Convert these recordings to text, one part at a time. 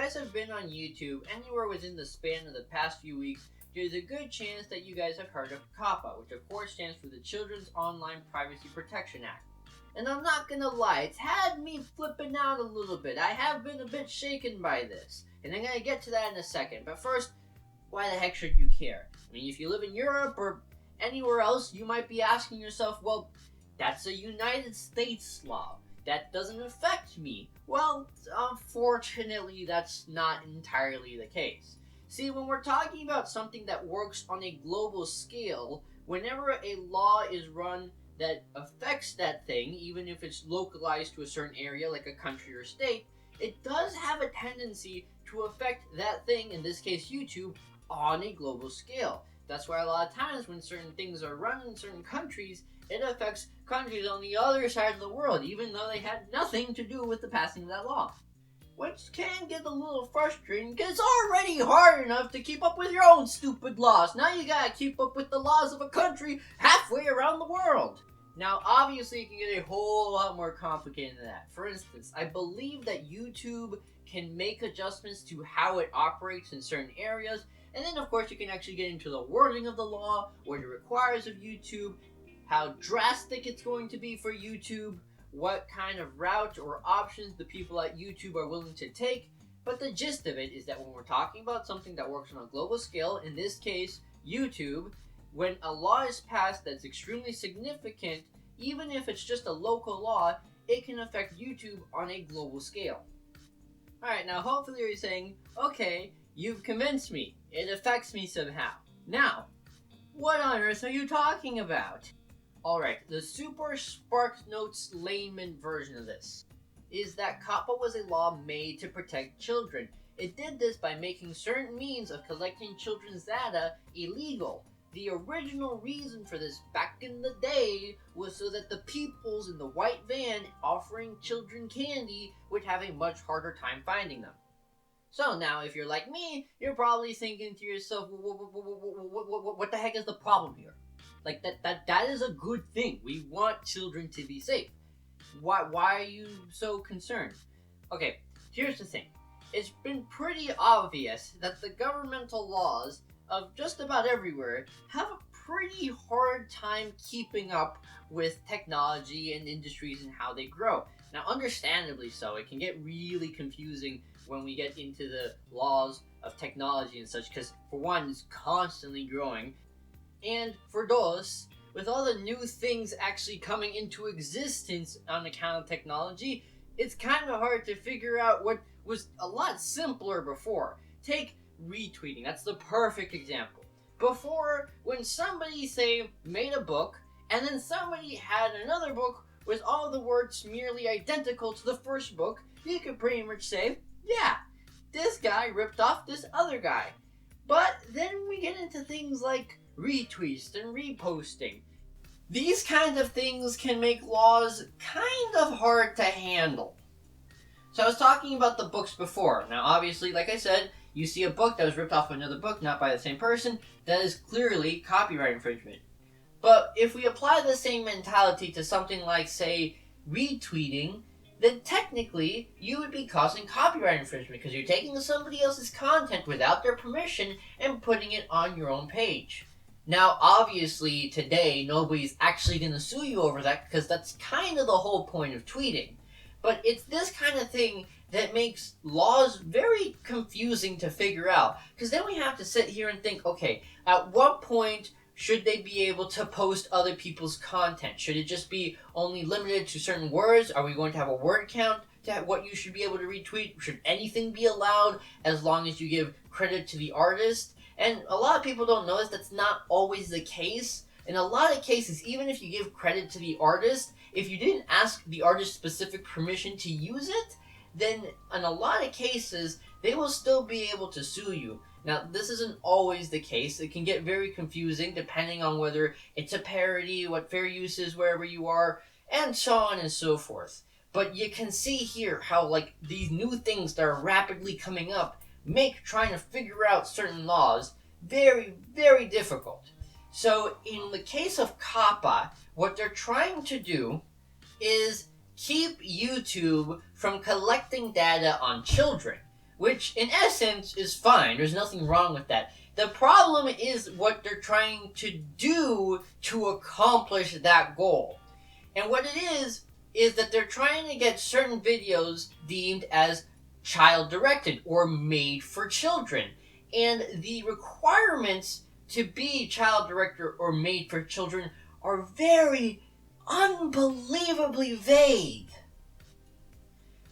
guys have been on YouTube anywhere within the span of the past few weeks, there's a good chance that you guys have heard of Coppa, which of course stands for the Children's Online Privacy Protection Act. And I'm not gonna lie, it's had me flipping out a little bit. I have been a bit shaken by this, and I'm gonna get to that in a second. But first, why the heck should you care? I mean, if you live in Europe or anywhere else, you might be asking yourself, well, that's a United States law. That doesn't affect me. Well, unfortunately, that's not entirely the case. See, when we're talking about something that works on a global scale, whenever a law is run that affects that thing, even if it's localized to a certain area like a country or state, it does have a tendency to affect that thing, in this case YouTube, on a global scale. That's why a lot of times when certain things are run in certain countries, it affects countries on the other side of the world, even though they had nothing to do with the passing of that law. Which can get a little frustrating, because it's already hard enough to keep up with your own stupid laws. Now you gotta keep up with the laws of a country halfway around the world. Now, obviously, it can get a whole lot more complicated than that. For instance, I believe that YouTube can make adjustments to how it operates in certain areas, and then, of course, you can actually get into the wording of the law, what it requires of YouTube, how drastic it's going to be for YouTube, what kind of route or options the people at YouTube are willing to take. But the gist of it is that when we're talking about something that works on a global scale, in this case, YouTube, when a law is passed that's extremely significant, even if it's just a local law, it can affect YouTube on a global scale. Alright, now hopefully you're saying, okay, you've convinced me. It affects me somehow. Now, what on earth are you talking about? Alright, the super SparkNotes layman version of this is that Coppa was a law made to protect children. It did this by making certain means of collecting children's data illegal. The original reason for this back in the day was so that the peoples in the white van offering children candy would have a much harder time finding them. So now, if you're like me, you're probably thinking to yourself, what the heck is the problem here? Like, that is a good thing. We want children to be safe. Why are you so concerned? Okay, here's the thing. It's been pretty obvious that the governmental laws of just about everywhere have a pretty hard time keeping up with technology and industries and how they grow. Now, understandably so, it can get really confusing when we get into the laws of technology and such, because for one, it's constantly growing, and for dos, with all the new things actually coming into existence on account of technology, it's kind of hard to figure out what was a lot simpler before. Take retweeting, that's the perfect example. Before, when somebody, say, made a book, and then somebody had another book with all the words merely identical to the first book, you could pretty much say, yeah, this guy ripped off this other guy. But then we get into things like retweets and reposting. These kind of things can make laws kind of hard to handle. So I was talking about the books before. Now obviously, like I said, you see a book that was ripped off another book, not by the same person, that is clearly copyright infringement. But if we apply the same mentality to something like, say, retweeting, then technically you would be causing copyright infringement because you're taking somebody else's content without their permission and putting it on your own page. Now, obviously, today, nobody's actually going to sue you over that because that's kind of the whole point of tweeting. But it's this kind of thing that makes laws very confusing to figure out. Because then we have to sit here and think, okay, at what point should they be able to post other people's content? Should it just be only limited to certain words? Are we going to have a word count to what you should be able to retweet? Should anything be allowed as long as you give credit to the artist? And a lot of people don't notice that's not always the case. In a lot of cases, even if you give credit to the artist, if you didn't ask the artist specific permission to use it, then in a lot of cases, they will still be able to sue you. Now, this isn't always the case. It can get very confusing depending on whether it's a parody, what fair use is wherever you are, and so on and so forth. But you can see here how, like, these new things that are rapidly coming up make trying to figure out certain laws very, very difficult. So, in the case of Coppa, what they're trying to do is keep YouTube from collecting data on children. which in essence is fine. There's nothing wrong with that. The problem is what they're trying to do to accomplish that goal. And what it is that they're trying to get certain videos deemed as child directed or made for children. And the requirements to be child directed or made for children are very unbelievably vague.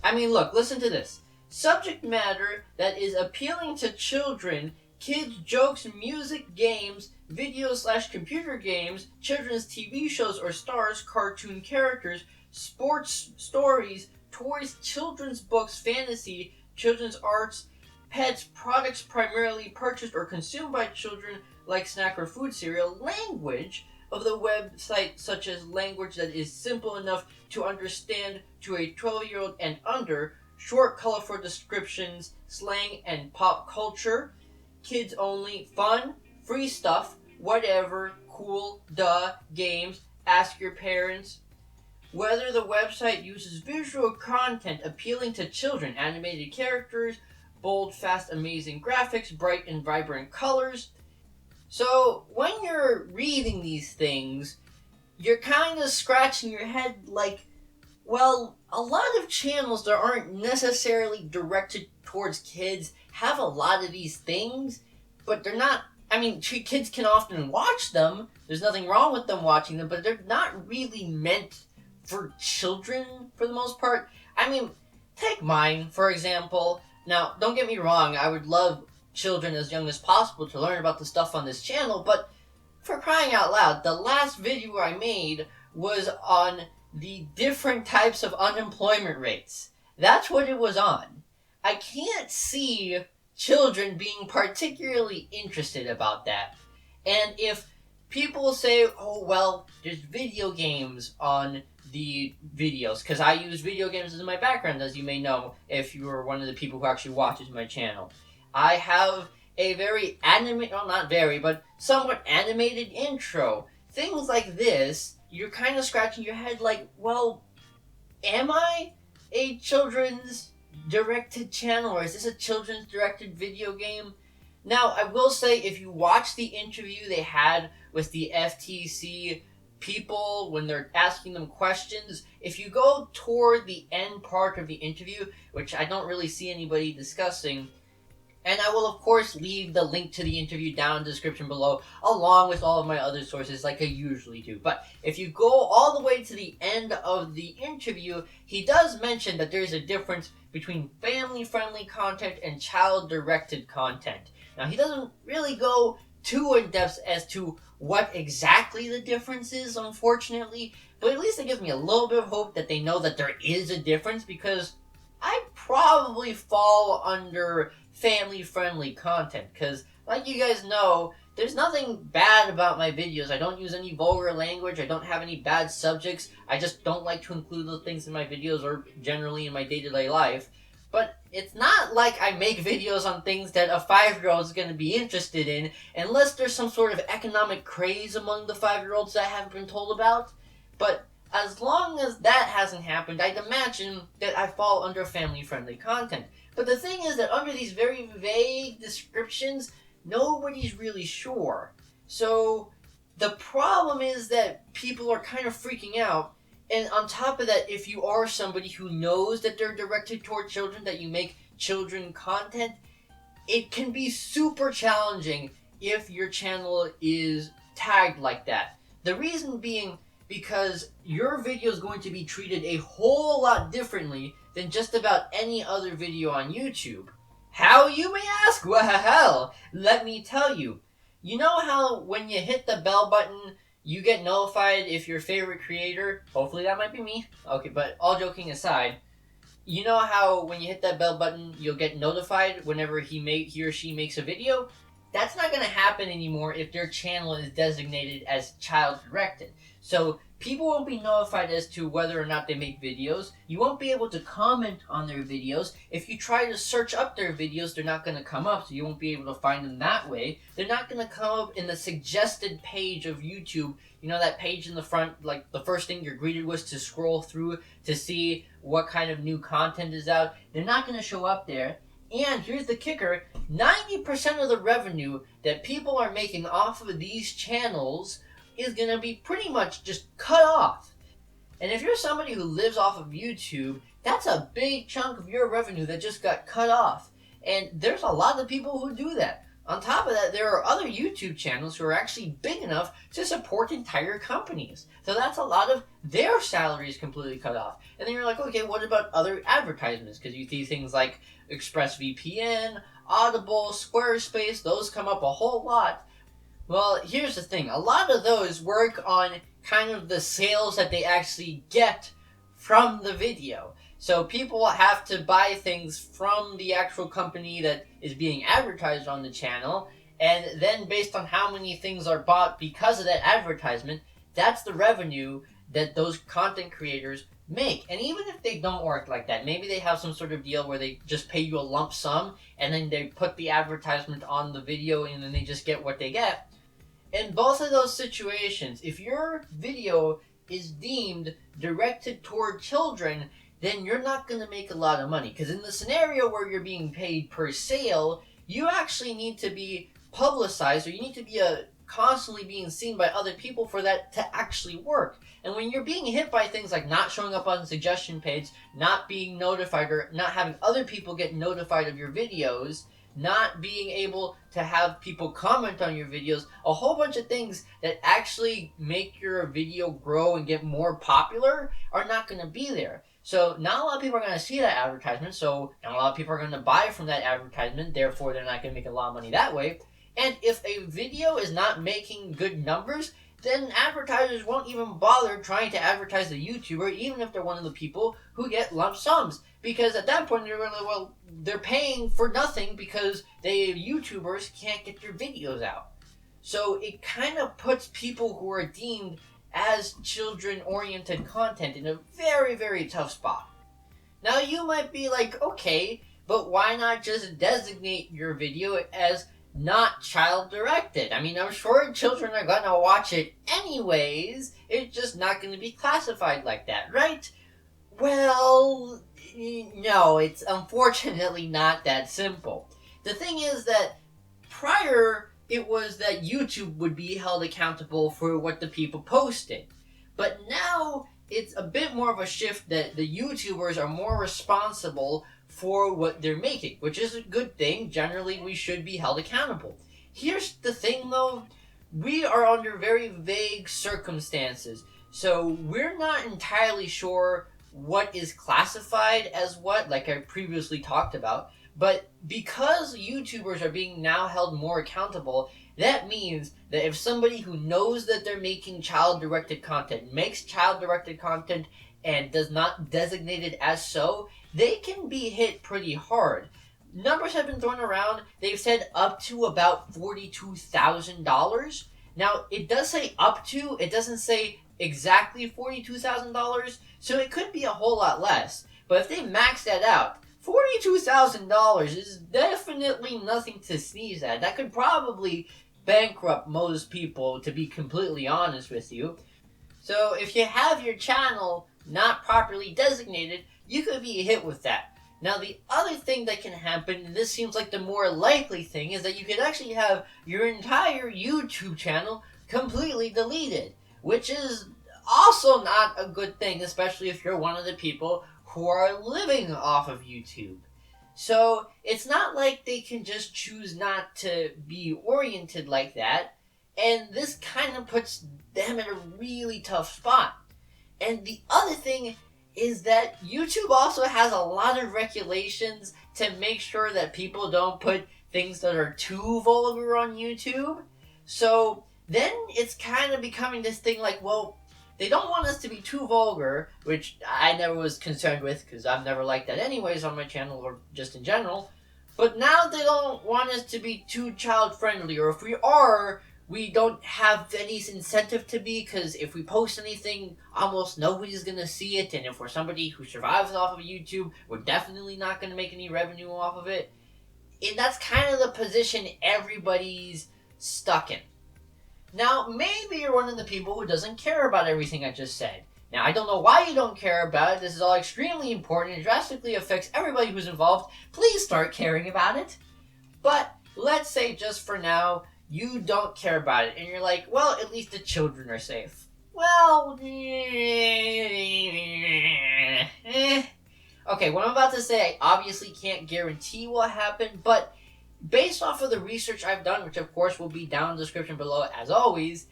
I mean, look, listen to this. Subject matter that is appealing to children, kids, jokes, music, games, video/computer games, children's TV shows or stars, cartoon characters, sports stories, toys, children's books, fantasy, children's arts, pets, products primarily purchased or consumed by children like snack or food cereal, language of the website such as language that is simple enough to understand to a 12-year-old and under, short colorful descriptions, slang and pop culture, kids only, fun, free stuff, whatever, cool, duh, games, ask your parents. Whether the website uses visual content appealing to children, animated characters, bold, fast, amazing graphics, bright and vibrant colors. So when you're reading these things, you're kind of scratching your head like, well, a lot of channels that aren't necessarily directed towards kids have a lot of these things, but they're not, I mean, kids can often watch them. There's nothing wrong with them watching them, but they're not really meant for children for the most part. I mean, take mine, for example. Now, don't get me wrong, I would love children as young as possible to learn about the stuff on this channel, but for crying out loud, the last video I made was on the different types of unemployment rates. That's what it was on. I can't see children being particularly interested about that. And if people say, oh, well, there's video games on the videos, because I use video games as my background, as you may know, if you are one of the people who actually watches my channel. I have a very not very, but somewhat animated intro. Things like this, you're kind of scratching your head like, well, am I a children's directed channel, or is this a children's directed video game? Now, I will say, if you watch the interview they had with the FTC people when they're asking them questions, if you go toward the end part of the interview, which I don't really see anybody discussing, and I will, of course, leave the link to the interview down in the description below, along with all of my other sources like I usually do. But if you go all the way to the end of the interview, he does mention that there's a difference between family-friendly content and child-directed content. Now, he doesn't really go too in-depth as to what exactly the difference is, unfortunately, but at least it gives me a little bit of hope that they know that there is a difference, because I probably fall under family-friendly content, because like you guys know, there's nothing bad about my videos. I don't use any vulgar language, I don't have any bad subjects, I just don't like to include those things in my videos or generally in my day-to-day life. But it's not like I make videos on things that a 5-year-old is going to be interested in, unless there's some sort of economic craze among the 5-year-olds that I haven't been told about. But as long as that hasn't happened, I'd imagine that I fall under family-friendly content. But the thing is that under these very vague descriptions, nobody's really sure. So the problem is that people are kind of freaking out. And on top of that, if you are somebody who knows that they're directed toward children, that you make children content, it can be super challenging if your channel is tagged like that. The reason being because your video is going to be treated a whole lot differently than just about any other video on YouTube. How, you may ask? Well, let me tell you. You know how when you hit the bell button, you get notified if your favorite creator, hopefully that might be me, okay, but all joking aside, you know how when you hit that bell button, you'll get notified whenever he or she makes a video? That's not going to happen anymore if their channel is designated as child-directed. So people won't be notified as to whether or not they make videos. You won't be able to comment on their videos. If you try to search up their videos, they're not going to come up, so you won't be able to find them that way. They're not going to come up in the suggested page of YouTube. You know, that page in the front, like the first thing you're greeted with to scroll through to see what kind of new content is out. They're not going to show up there. And here's the kicker, 90% of the revenue that people are making off of these channels is going to be pretty much just cut off. And if you're somebody who lives off of YouTube, that's a big chunk of your revenue that just got cut off. And there's a lot of people who do that. On top of that, there are other YouTube channels who are actually big enough to support entire companies. So that's a lot of their salaries completely cut off. And then you're like, okay, what about other advertisements? Because you see things like ExpressVPN, Audible, Squarespace, those come up a whole lot. Well, here's the thing. A lot of those work on kind of the sales that they actually get from the video. So people have to buy things from the actual company that is being advertised on the channel, and then based on how many things are bought because of that advertisement, that's the revenue that those content creators make. And even if they don't work like that, maybe they have some sort of deal where they just pay you a lump sum, and then they put the advertisement on the video, and then they just get what they get. In both of those situations, if your video is deemed directed toward children, then you're not going to make a lot of money. Because in the scenario where you're being paid per sale, you actually need to be publicized, or you need to be constantly being seen by other people for that to actually work. And when you're being hit by things like not showing up on the suggestion page, not being notified, or not having other people get notified of your videos, not being able to have people comment on your videos, a whole bunch of things that actually make your video grow and get more popular are not going to be there. So not a lot of people are going to see that advertisement, so not a lot of people are going to buy from that advertisement, therefore they're not going to make a lot of money that way. And if a video is not making good numbers, then advertisers won't even bother trying to advertise the YouTuber, even if they're one of the people who get lump sums. Because at that point, they're really, well, they're paying for nothing because they YouTubers can't get their videos out. So it kind of puts people who are deemed as children-oriented content in a very, very tough spot. Now you might be like, okay, but why not just designate your video as not child-directed? I mean, I'm sure children are gonna watch it anyways, it's just not gonna be classified like that, right? Well, no, it's unfortunately not that simple. The thing is that prior, it was that YouTube would be held accountable for what the people posted. But now, it's a bit more of a shift that the YouTubers are more responsible for what they're making, which is a good thing. Generally, we should be held accountable. Here's the thing, though. We are under very vague circumstances, so we're not entirely sure what is classified as what, like I previously talked about. But because YouTubers are being now held more accountable, that means that if somebody who knows that they're making child-directed content, makes child-directed content, and does not designate it as so, they can be hit pretty hard. Numbers have been thrown around. They've said up to about $42,000. Now, it does say up to. It doesn't say exactly $42,000, so it could be a whole lot less. But if they max that out, $42,000 is definitely nothing to sneeze at. That could probably bankrupt most people, to be completely honest with you. So if you have your channel not properly designated, you could be hit with that. Now, the other thing that can happen, and this seems like the more likely thing, is that you could actually have your entire YouTube channel completely deleted, which is also not a good thing, especially if you're one of the people who are living off of YouTube. So it's not like they can just choose not to be oriented like that, and this kind of puts them in a really tough spot. And the other thing is that YouTube also has a lot of regulations to make sure that people don't put things that are too vulgar on YouTube. So then it's kind of becoming this thing like, well, they don't want us to be too vulgar, which I never was concerned with because I've never liked that anyways on my channel or just in general. But now they don't want us to be too child-friendly, or if we are, we don't have any incentive to be, because if we post anything, almost nobody's going to see it, and if we're somebody who survives off of YouTube, we're definitely not going to make any revenue off of it. And that's kind of the position everybody's stuck in. Now, maybe you're one of the people who doesn't care about everything I just said. Now, I don't know why you don't care about it. This is all extremely important and drastically affects everybody who's involved. Please start caring about it. But let's say just for now, you don't care about it, and you're like, well, at least the children are safe. Well, okay, what I'm about to say, I obviously can't guarantee what happened, but based off of the research I've done, which of course will be down in the description below as always,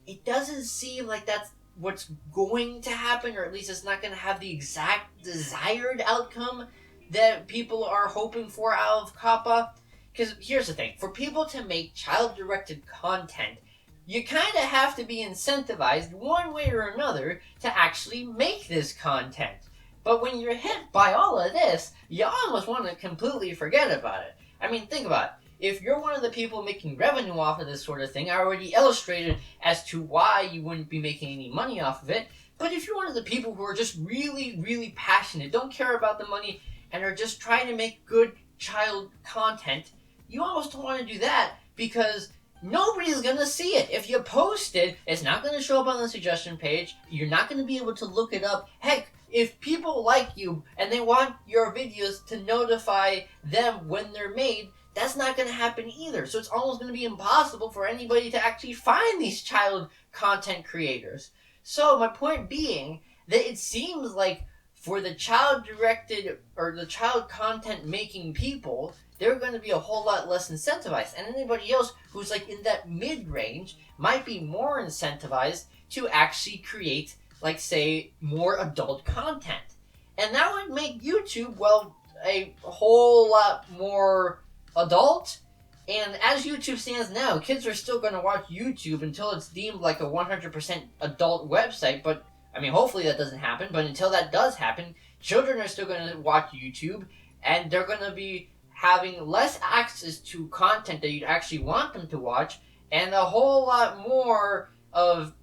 it doesn't seem like that's what's going to happen, or at least it's not going to have the exact desired outcome that people are hoping for out of Coppa. Because here's the thing, for people to make child-directed content, you kind of have to be incentivized one way or another to actually make this content. But when you're hit by all of this, you almost want to completely forget about it. I mean, think about it. If you're one of the people making revenue off of this sort of thing, I already illustrated as to why you wouldn't be making any money off of it. But if you're one of the people who are just really, really passionate, don't care about the money, and are just trying to make good child content, you almost don't want to do that because nobody's going to see it. If you post it, it's not going to show up on the suggestion page. You're not going to be able to look it up. Heck, if people like you and they want your videos to notify them when they're made, that's not going to happen either. So it's almost going to be impossible for anybody to actually find these child content creators. So my point being that it seems like for the child-directed or the child content-making people, they're going to be a whole lot less incentivized. And anybody else who's like in that mid-range might be more incentivized to actually create, like, say, more adult content. And that would make YouTube, well, a whole lot more adult. And as YouTube stands now, kids are still going to watch YouTube until it's deemed like a 100% adult website. But, I mean, hopefully that doesn't happen. But until that does happen, children are still going to watch YouTube. And they're going to be having less access to content that you'd actually want them to watch. And a whole lot more of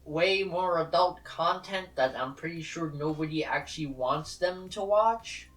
way more adult content that I'm pretty sure nobody actually wants them to watch.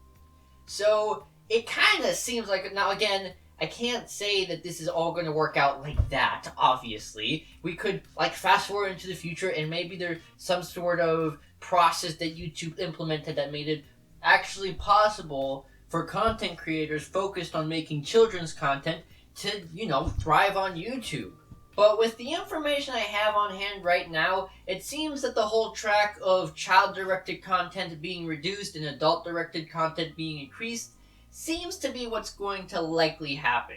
So it kind of seems like, now again, I can't say that this is all going to work out like that, obviously. We could, like, fast forward into the future and maybe there's some sort of process that YouTube implemented that made it actually possible for content creators focused on making children's content to, you know, thrive on YouTube. But with the information I have on hand right now, it seems that the whole track of child-directed content being reduced and adult-directed content being increased seems to be what's going to likely happen.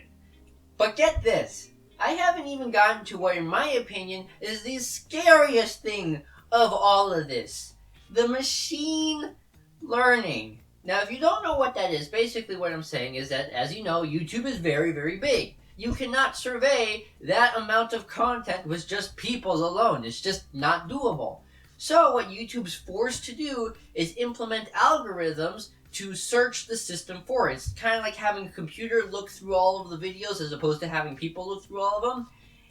But get this, I haven't even gotten to what, in my opinion, is the scariest thing of all of this. The machine learning. Now, if you don't know what that is, basically what I'm saying is that, as you know, YouTube is very, very big. You cannot survey that amount of content with just people alone. It's just not doable. So what YouTube's forced to do is implement algorithms to search the system for it. It's kind of like having a computer look through all of the videos as opposed to having people look through all of them.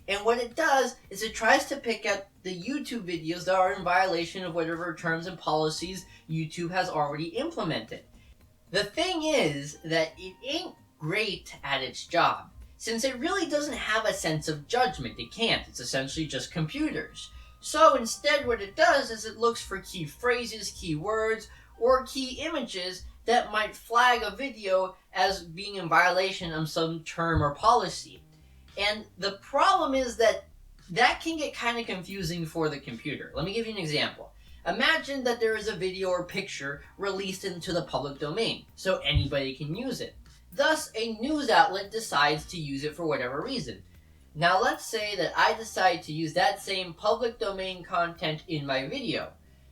And what it does is it tries to pick out the YouTube videos that are in violation of whatever terms and policies YouTube has already implemented. The thing is that it ain't great at its job, since it really doesn't have a sense of judgment. It can't. It's essentially just computers. So instead what it does is it looks for key phrases, key words, or key images that might flag a video as being in violation of some term or policy. And the problem is that that can get kind of confusing for the computer. Let me give you an example. Imagine that there is a video or picture released into the public domain, so anybody can use it. Thus, a news outlet decides to use it for whatever reason. Now let's say that I decide to use that same public domain content in my video.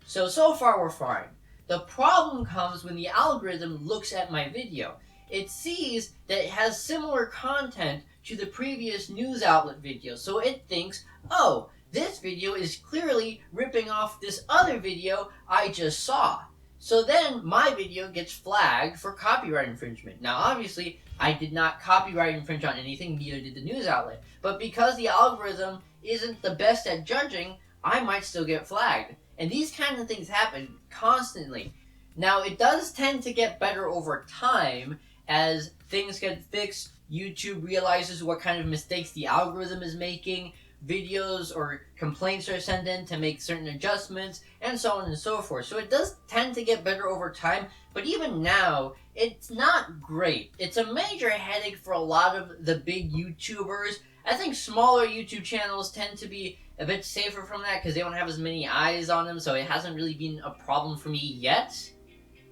So far we're fine. The problem comes when the algorithm looks at my video. It sees that it has similar content to the previous news outlet video, so it thinks, oh, this video is clearly ripping off this other video I just saw. So then my video gets flagged for copyright infringement. Now obviously, I did not copyright infringe on anything, neither did the news outlet. But because the algorithm isn't the best at judging, I might still get flagged. And these kinds of things happen constantly. Now, it does tend to get better over time as things get fixed. YouTube realizes what kind of mistakes the algorithm is making. videos or complaints are sent in to make certain adjustments, and so on and so forth. So it does tend to get better over time, but even now, it's not great. It's a major headache for a lot of the big YouTubers. I think smaller YouTube channels tend to be a bit safer from that because they don't have as many eyes on them, so it hasn't really been a problem for me yet.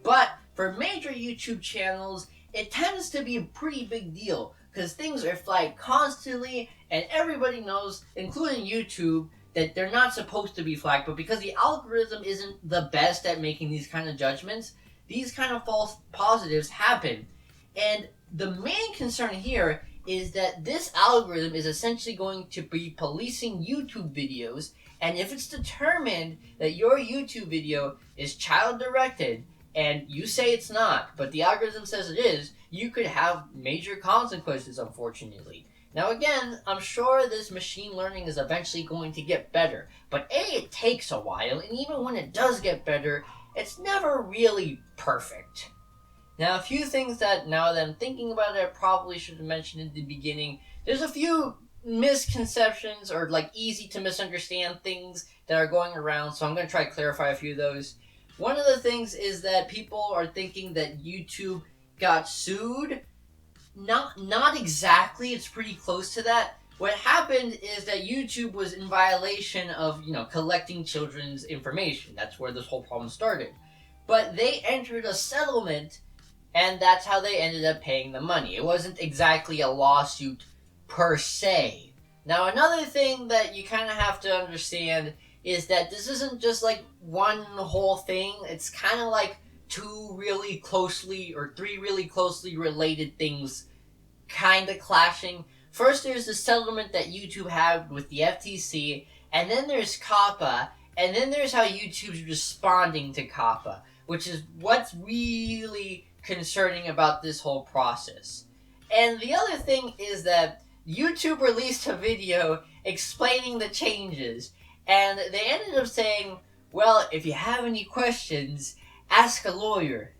But for major YouTube channels, it tends to be a pretty big deal because things are flagged constantly, and everybody knows, including YouTube, that they're not supposed to be flagged, but because the algorithm isn't the best at making these kind of judgments, these kind of false positives happen. And the main concern here is that this algorithm is essentially going to be policing YouTube videos, and if it's determined that your YouTube video is child directed, and you say it's not, but the algorithm says it is, you could have major consequences, unfortunately. Now again, I'm sure this machine learning is eventually going to get better, but it takes a while, and even when it does get better, it's never really perfect. Now, a few things that, now that I'm thinking about it, I probably should have mentioned in the beginning. There's a few misconceptions or easy to misunderstand things that are going around, so I'm going to try to clarify a few of those. One of the things is that people are thinking that YouTube got sued. Not exactly, it's pretty close to that. What happened is that YouTube was in violation of, collecting children's information. That's where this whole problem started. But they entered a settlement, and that's how they ended up paying the money. It wasn't exactly a lawsuit per se. Now, another thing that you kind of have to understand is that this isn't just one whole thing. It's kind of like two really closely or three really closely related things kind of clashing. First, there's the settlement that YouTube had with the FTC, and then there's Coppa, and then there's how YouTube's responding to Coppa, which is what's really concerning about this whole process. And the other thing is that YouTube released a video explaining the changes, and they ended up saying, well, if you have any questions, ask a lawyer.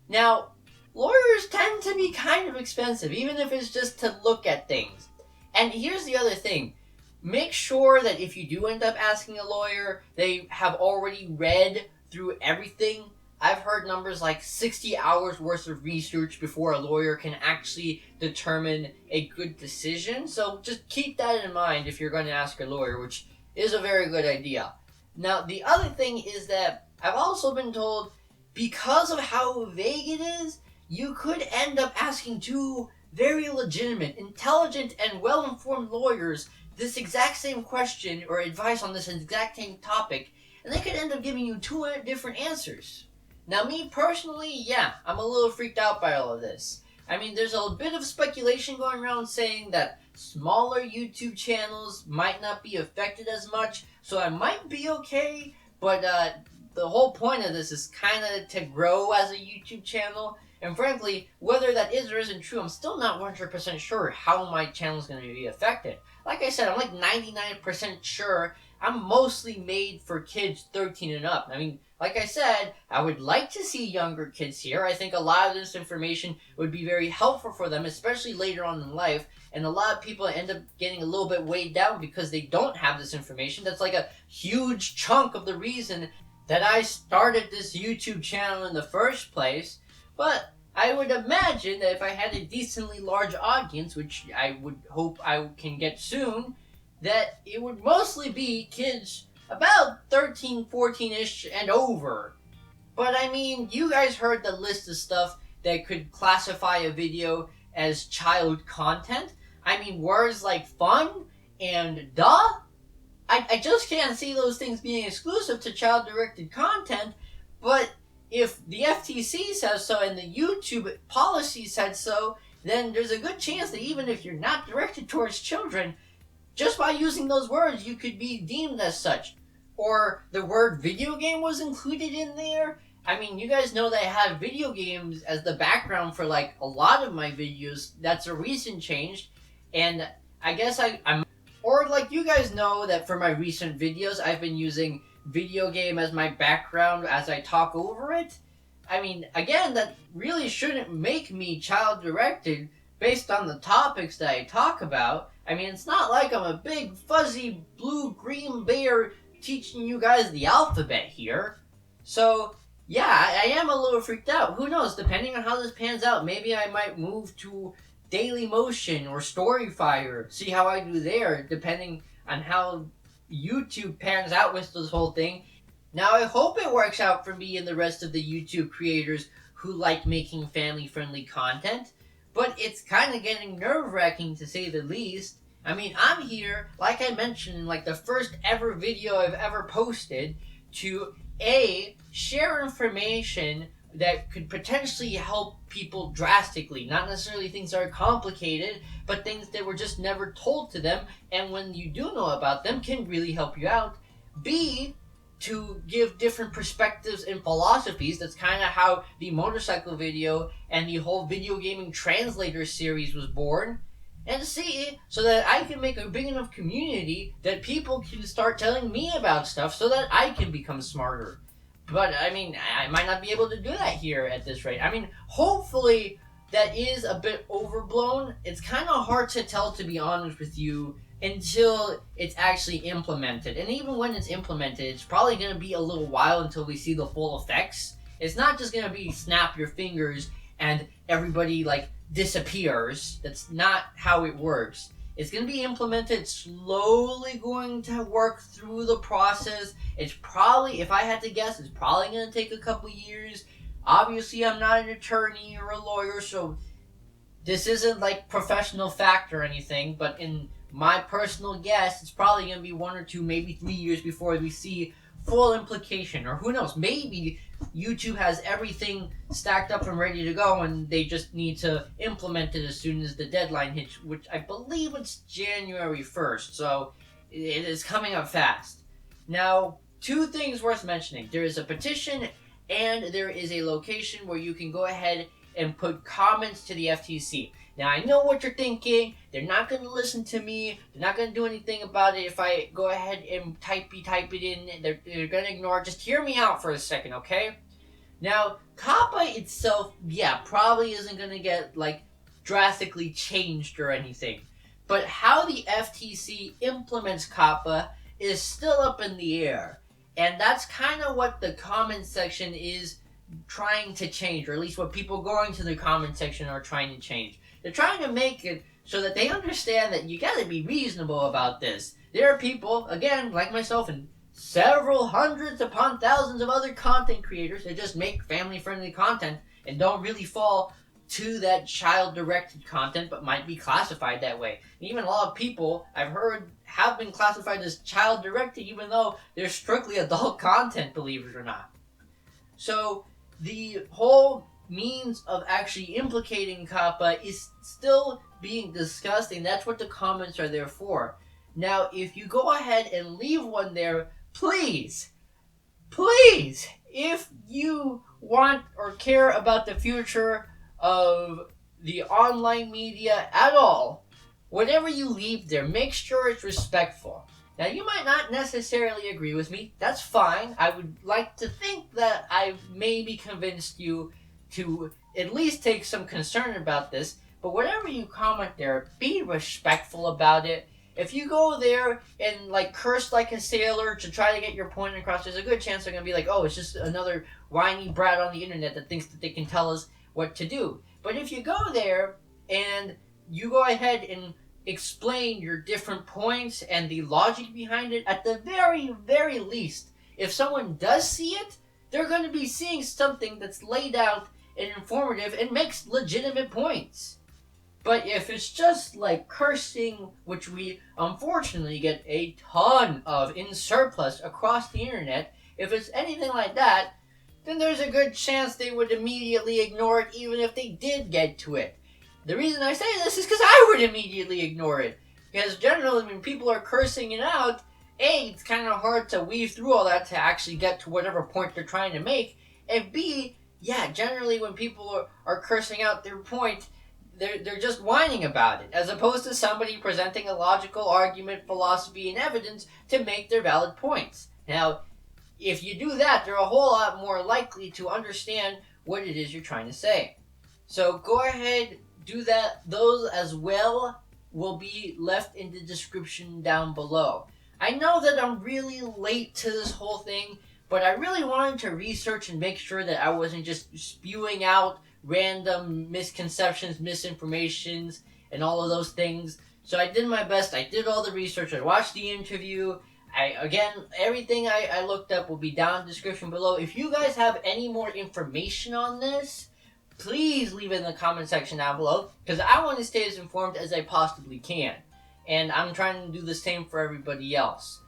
Now, lawyers tend to be kind of expensive, even if it's just to look at things. And here's the other thing. Make sure that if you do end up asking a lawyer, they have already read through everything. I've heard numbers like 60 hours worth of research before a lawyer can actually determine a good decision. So just keep that in mind if you're going to ask a lawyer, which is a very good idea. Now, the other thing is that I've also been told because of how vague it is, you could end up asking two very legitimate, intelligent, and well-informed lawyers this exact same question or advice on this exact same topic, and they could end up giving you two different answers. Now, me personally, yeah, I'm a little freaked out by all of this. I mean, there's a bit of speculation going around saying that smaller YouTube channels might not be affected as much, so I might be okay, but the whole point of this is kind of to grow as a YouTube channel, and frankly, whether that is or isn't true, I'm still not 100% sure how my channel is going to be affected. Like I said, I'm 99% sure I'm mostly made for kids 13 and up. I mean, like I said, I would like to see younger kids here. I think a lot of this information would be very helpful for them, especially later on in life. And a lot of people end up getting a little bit weighed down because they don't have this information. That's a huge chunk of the reason that I started this YouTube channel in the first place. But I would imagine that if I had a decently large audience, which I would hope I can get soon, that it would mostly be kids about 13, 14-ish and over. But I mean, you guys heard the list of stuff that could classify a video as child content. I mean, words like fun and duh. I just can't see those things being exclusive to child-directed content, but if the FTC says so and the YouTube policy said so, then there's a good chance that even if you're not directed towards children, just by using those words, you could be deemed as such. Or the word video game was included in there. I mean, you guys know that I have video games as the background for a lot of my videos. That's a recent change. And I guess I'm... Or you guys know that for my recent videos, I've been using video game as my background as I talk over it. I mean, again, that really shouldn't make me child-directed based on the topics that I talk about. I mean, it's not like I'm a big fuzzy blue-green bear teaching you guys the alphabet here. So, yeah, I am a little freaked out. Who knows, depending on how this pans out, maybe I might move to Daily Motion or Storyfire, see how I do there, depending on how YouTube pans out with this whole thing. Now, I hope it works out for me and the rest of the YouTube creators who like making family-friendly content, but it's kind of getting nerve-wracking to say the least. I mean, I'm here, like I mentioned in like the first ever video I've ever posted, to A, share information that could potentially help people drastically. Not necessarily things that are complicated, but things that were just never told to them, and when you do know about them, can really help you out. B, to give different perspectives and philosophies. That's kind of how the motorcycle video and the whole video gaming translator series was born. And C, so that I can make a big enough community that people can start telling me about stuff so that I can become smarter. But, I mean, I might not be able to do that here at this rate. I mean, hopefully that is a bit overblown. It's kind of hard to tell, to be honest with you, until it's actually implemented. And even when it's implemented, it's probably going to be a little while until we see the full effects. It's not just going to be snap your fingers and everybody, like, disappears. That's not how it works. It's going to be implemented, slowly going to work through the process. It's probably, if I had to guess, it's probably going to take a couple years. Obviously, I'm not an attorney or a lawyer, so this isn't like professional fact or anything, but in my personal guess, it's probably going to be 1 or 2, maybe 3 years before we see full implication. Or who knows, maybe YouTube has everything stacked up and ready to go and they just need to implement it as soon as the deadline hits, which I believe it's January 1st, so it is coming up fast. Now, 2 things worth mentioning. There is a petition and there is a location where you can go ahead and put comments to the FTC. Now, I know what you're thinking. They're not going to listen to me. They're not going to do anything about it if I go ahead and type it in. They're going to ignore it. Just hear me out for a second, okay? Now, Coppa itself, yeah, probably isn't going to get, like, drastically changed or anything. But how the FTC implements Coppa is still up in the air. And that's kind of what the comment section is trying to change, or at least what people going to the comment section are trying to change. They're trying to make it so that they understand that you gotta be reasonable about this. There are people, again, like myself and several hundreds upon thousands of other content creators that just make family-friendly content and don't really fall to that child-directed content, but might be classified that way. And even a lot of people, I've heard, have been classified as child-directed even though they're strictly adult content, believe it or not. So, the whole means of actually implicating Coppa is still being discussed, and that's what the comments are there for. Now, if you go ahead and leave one there, please, if you want or care about the future of the online media at all, whatever you leave there, make sure it's respectful. Now, you might not necessarily agree with me. That's fine. I would like to think that I've maybe convinced you to at least take some concern about this. But whatever you comment there, be respectful about it. If you go there and, like, curse like a sailor to try to get your point across, there's a good chance they're going to be like, oh, it's just another whiny brat on the internet that thinks that they can tell us what to do. But if you go there and you go ahead and explain your different points and the logic behind it, at the very, very least, if someone does see it, they're going to be seeing something that's laid out and informative and makes legitimate points. But if it's just like cursing, which we unfortunately get a ton of in surplus across the internet, if it's anything like that, then there's a good chance they would immediately ignore it even if they did get to it. The reason I say this is because I would immediately ignore it. Because generally when people are cursing it out, A, it's kind of hard to weave through all that to actually get to whatever point they're trying to make. And B, yeah, generally when people are cursing out their point, they're just whining about it, as opposed to somebody presenting a logical argument, philosophy, and evidence to make their valid points. Now, if you do that, they're a whole lot more likely to understand what it is you're trying to say. So go ahead, do those as well. will be left in the description down below. I know that I'm really late to this whole thing, but I really wanted to research and make sure that I wasn't just spewing out random misconceptions, misinformations, and all of those things. So I did my best. I did all the research. I watched the interview. Everything I looked up will be down in the description below. If you guys have any more information on this, please leave it in the comment section down below, because I want to stay as informed as I possibly can. And I'm trying to do the same for everybody else.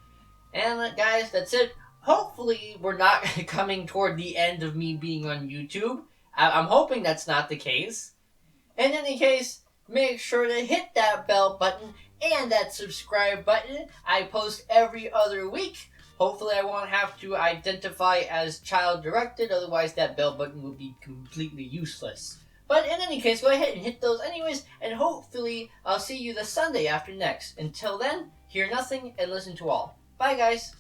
And guys, that's it. Hopefully, we're not coming toward the end of me being on YouTube. I'm hoping that's not the case. In any case, make sure to hit that bell button and that subscribe button. I post every other week. Hopefully I won't have to identify as child directed, otherwise that bell button would be completely useless. But in any case, go ahead and hit those anyways, and hopefully I'll see you the Sunday after next. Until then, hear nothing and listen to all. Bye guys!